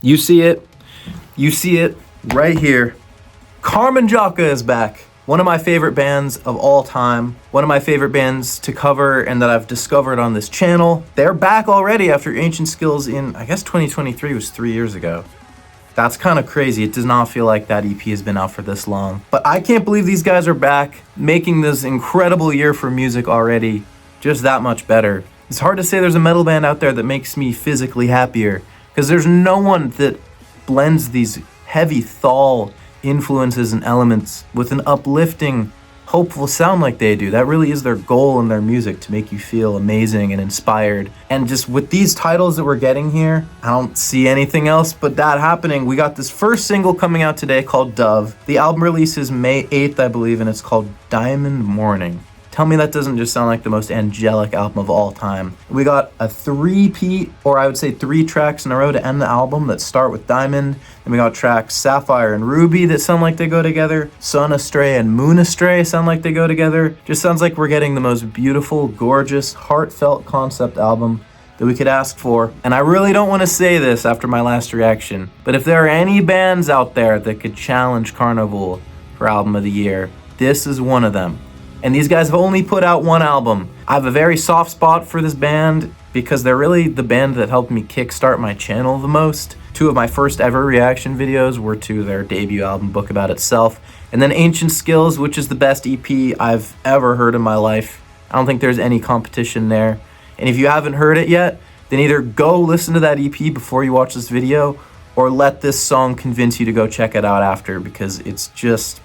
You see it. You see it right here. KARMANJAKAH is back. One of my favorite bands of all time. One of my favorite bands to cover and that I've discovered on this channel. They're back already after Ancient Skills in, I guess 2023 was 3 years ago. That's kind of crazy. It does not feel like that EP has been out for this long. But I can't believe these guys are back, making this incredible year for music already just that much better. It's hard to say there's a metal band out there that makes me physically happier, because there's no one that blends these heavy thal influences and elements with an uplifting, hopeful sound like they do. That really is their goal in their music, to make you feel amazing and inspired. And just with these titles that we're getting here, I don't see anything else but that happening. We got this first single coming out today called Dove. The album release is May 8th, I believe, and it's called Diamond Morning. Tell me that doesn't just sound like the most angelic album of all time. We got a three-peat, or I would say 3 tracks in a row to end the album that start with Diamond. Then we got tracks Sapphire and Ruby that sound like they go together. Sun Astray and Moon Astray sound like they go together. Just sounds like we're getting the most beautiful, gorgeous, heartfelt concept album that we could ask for. And I really don't want to say this after my last reaction, but if there are any bands out there that could challenge Carnival for Album of the Year, this is one of them. And these guys have only put out 1 album. I have a very soft spot for this band because they're really the band that helped me kickstart my channel the most. 2 of my first ever reaction videos were to their debut album, Book About Itself, and then Ancient Skills, which is the best EP I've ever heard in my life. I don't think there's any competition there. And if you haven't heard it yet, then either go listen to that EP before you watch this video, or let this song convince you to go check it out after, because it's just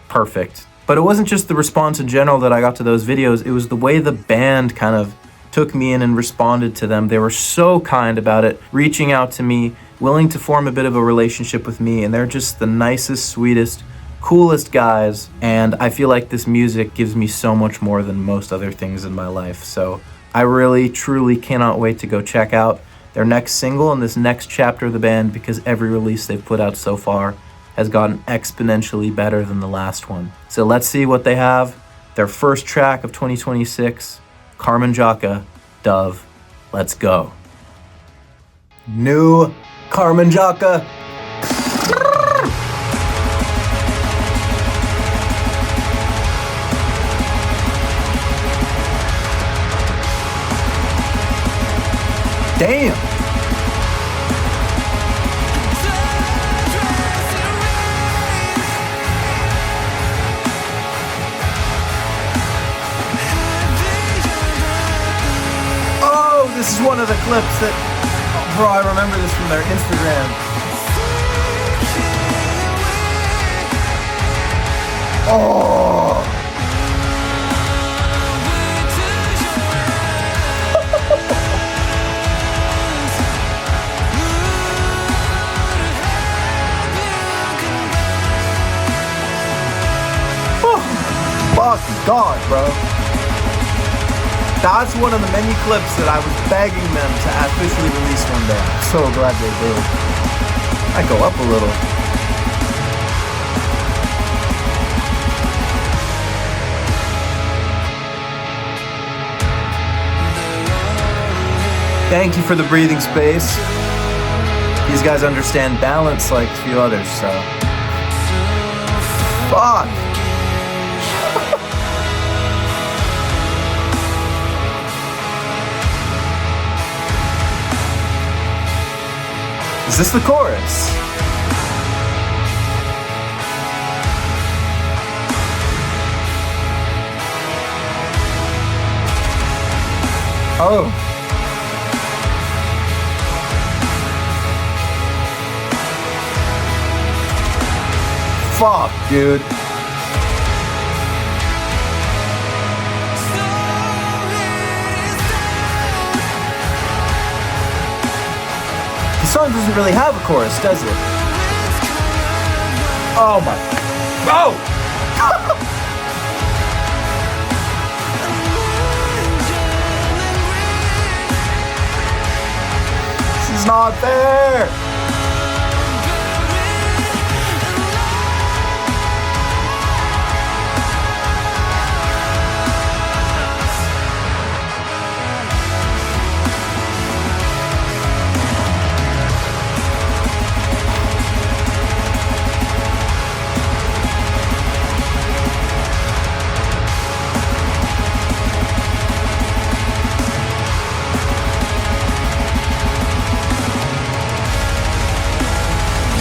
perfect. But it wasn't just the response in general that I got to those videos, it was the way the band kind of took me in and responded to them. They were so kind about it, reaching out to me, willing to form a bit of a relationship with me, and they're just the nicest, sweetest, coolest guys, and I feel like this music gives me so much more than most other things in my life. So I really, truly cannot wait to go check out their next single and this next chapter of the band, because every release they've put out so far has gotten exponentially better than the last one. So let's see what they have. Their first track of 2026, KARMANJAKAH, Dove. Let's go. New KARMANJAKAH. Damn. This is one of the clips that, bro, I remember this from their Instagram. Oh! Oh, fuck God, bro. That's one of the many clips that I was begging them to officially release one day. I'm so glad they did. I go up a little. Thank you for the breathing space. These guys understand balance like a few others, so. Fuck! Is this the chorus? Oh. Fuck, dude. The song doesn't really have a chorus, does it? Oh my... Oh! This is not fair!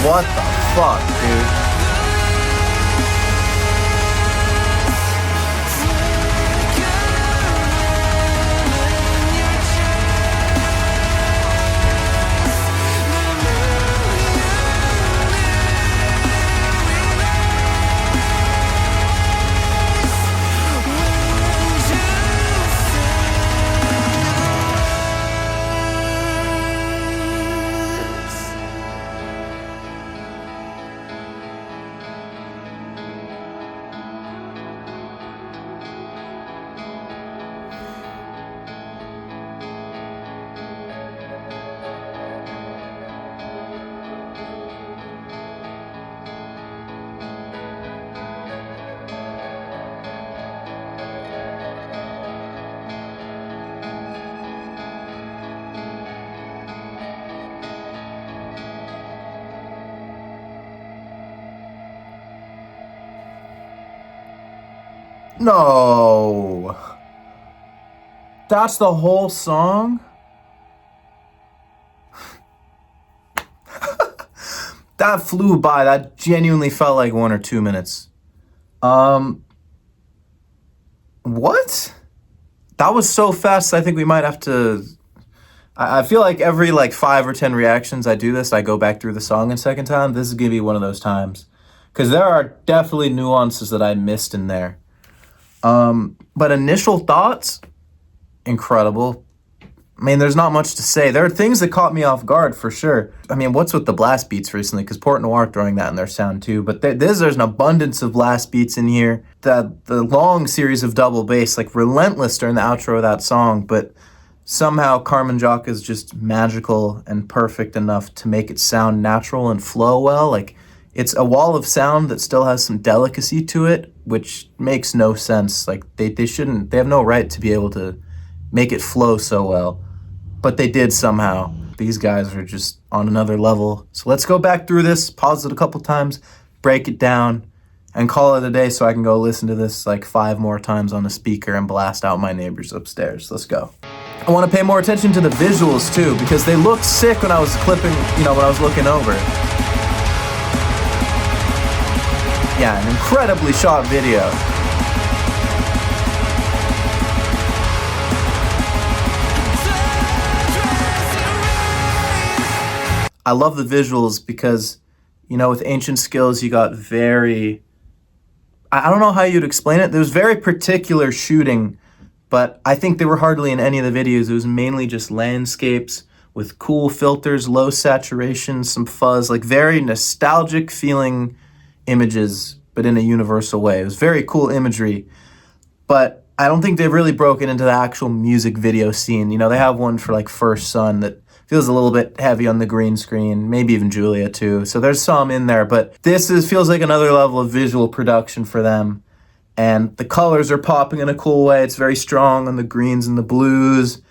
What the fuck, dude? No. That's the whole song? That flew by. That genuinely felt like 1 or 2 minutes. What? That was so fast, I think we might have to... I feel like every 5 or 10 reactions I do this, I go back through the song a second time. This is going to be one of those times. Because there are definitely nuances that I missed in there. But initial thoughts, incredible. I mean, there's not much to say. There are things that caught me off guard for sure. I mean, what's with the blast beats recently? Because Port Noir throwing that in their sound too. But there's an abundance of blast beats in here. The long series of double bass, relentless during the outro of that song. But somehow KARMANJAKAH is just magical and perfect enough to make it sound natural and flow well. It's a wall of sound that still has some delicacy to it, which makes no sense. They have no right to be able to make it flow so well, but they did somehow. These guys are just on another level. So let's go back through this, pause it a couple times, break it down, and call it a day so I can go listen to this 5 more times on a speaker and blast out my neighbors upstairs. Let's go. I want to pay more attention to the visuals too, because they looked sick when I was clipping, when I was looking over. Yeah, an incredibly shot video. I love the visuals because, with Ancient Skills, you got very... I don't know how you'd explain it. There was very particular shooting, but I think they were hardly in any of the videos. It was mainly just landscapes with cool filters, low saturation, some fuzz, very nostalgic feeling images, but in a universal way. It was very cool imagery, but I don't think they've really broken into the actual music video scene. They have one for First Son that feels a little bit heavy on the green screen, maybe even Julia too. So there's some in there, but this feels like another level of visual production for them. And the colors are popping in a cool way. It's very strong on the greens and the blues.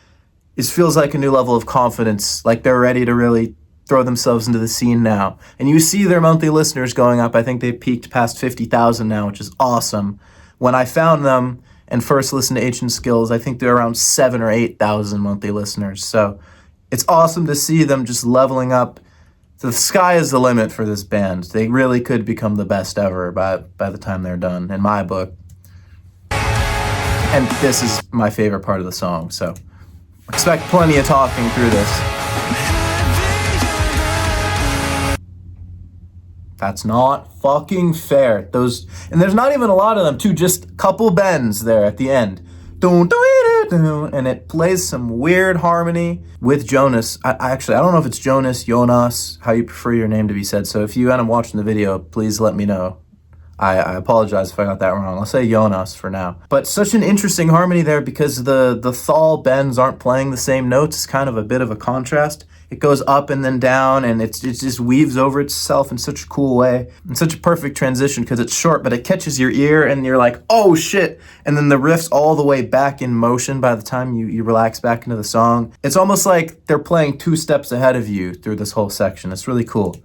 It feels like a new level of confidence, they're ready to really throw themselves into the scene now. And you see their monthly listeners going up. I think they peaked past 50,000 now, which is awesome. When I found them and first listened to Ancient Skills, I think they're around 7,000 or 8,000 monthly listeners. So it's awesome to see them just leveling up. The sky is the limit for this band. They really could become the best ever by the time they're done, in my book. And this is my favorite part of the song, so expect plenty of talking through this. That's not fucking fair. And there's not even a lot of them too, just a couple bends there at the end. And it plays some weird harmony with Jonas. I don't know if it's Jonas, how you prefer your name to be said. So if you end up watching the video, please let me know. I apologize if I got that wrong. I'll say Jonas for now. But such an interesting harmony there because the Thal bends aren't playing the same notes. It's kind of a bit of a contrast. It goes up and then down, and it just weaves over itself in such a cool way. And such a perfect transition because it's short, but it catches your ear, and you're like, oh shit! And then the riff's all the way back in motion by the time you relax back into the song. It's almost like they're playing 2 steps ahead of you through this whole section. It's really cool.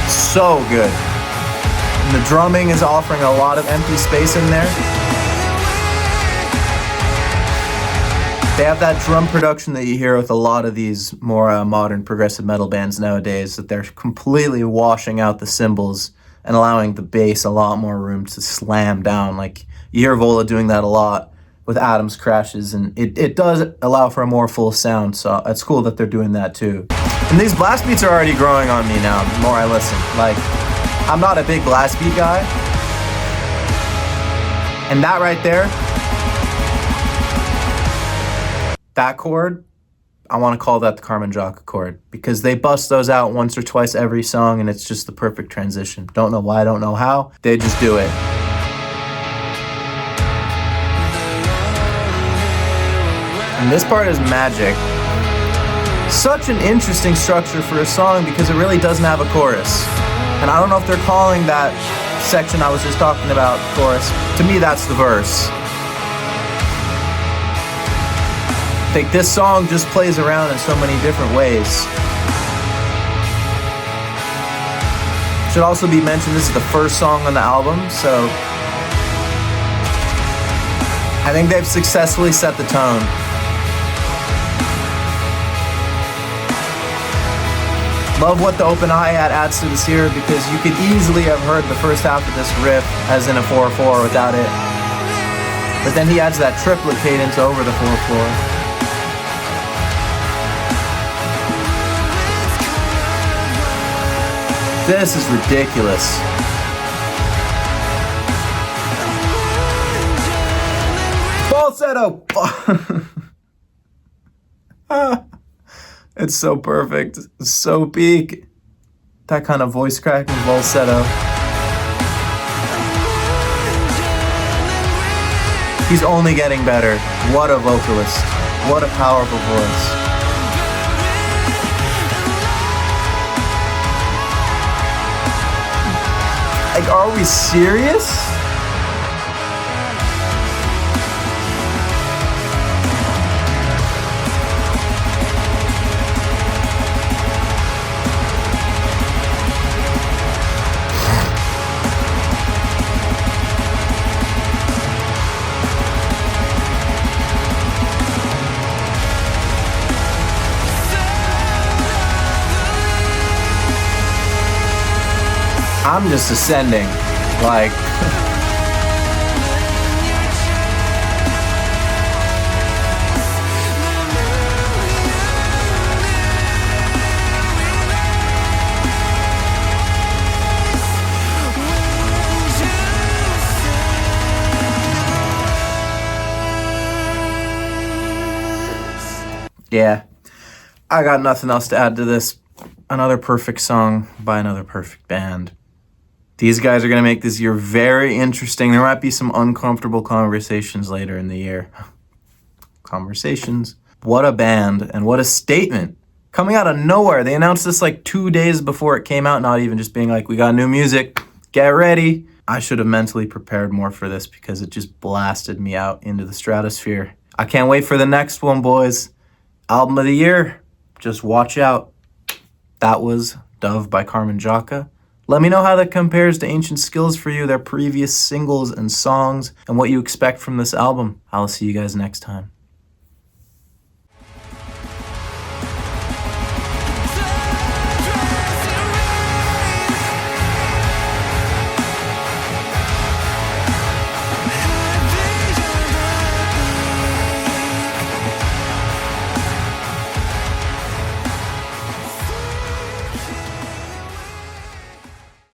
So good. And the drumming is offering a lot of empty space in there. They have that drum production that you hear with a lot of these more modern progressive metal bands nowadays, that they're completely washing out the cymbals and allowing the bass a lot more room to slam down. Like, you hear Vola doing that a lot with Adams crashes, and it does allow for a more full sound, so it's cool that they're doing that too. And these blast beats are already growing on me now, the more I listen. Like, I'm not a big blast beat guy, and that right there, that chord, I want to call that the KARMANJAKAH chord, because they bust those out once or twice every song, and it's just the perfect transition. Don't know why, don't know how, they just do it. And this part is magic. Such an interesting structure for a song because it really doesn't have a chorus. And I don't know if they're calling that section I was just talking about chorus. To me, that's the verse. Like, this song just plays around in so many different ways. Should also be mentioned, this is the first song on the album, so I think they've successfully set the tone. Love what the open hi-hat adds to this here, because you could easily have heard the first half of this riff as in a 4/4 without it. But then he adds that triplet cadence over the 4/4. This is ridiculous. Falsetto! It's so perfect. It's so peak. That kind of voice cracking falsetto. He's only getting better. What a vocalist. What a powerful voice. Like, are we serious? I'm just ascending, like. Yeah, I got nothing else to add to this. Another perfect song by another perfect band. These guys are going to make this year very interesting. There might be some uncomfortable conversations later in the year. Conversations. What a band, and what a statement. Coming out of nowhere. They announced this like 2 days before it came out, not even just being like, we got new music, get ready. I should have mentally prepared more for this because it just blasted me out into the stratosphere. I can't wait for the next one, boys. Album of the year. Just watch out. That was Dove by KARMANJAKAH. Let me know how that compares to Ancient Skills for you, their previous singles and songs, and what you expect from this album. I'll see you guys next time.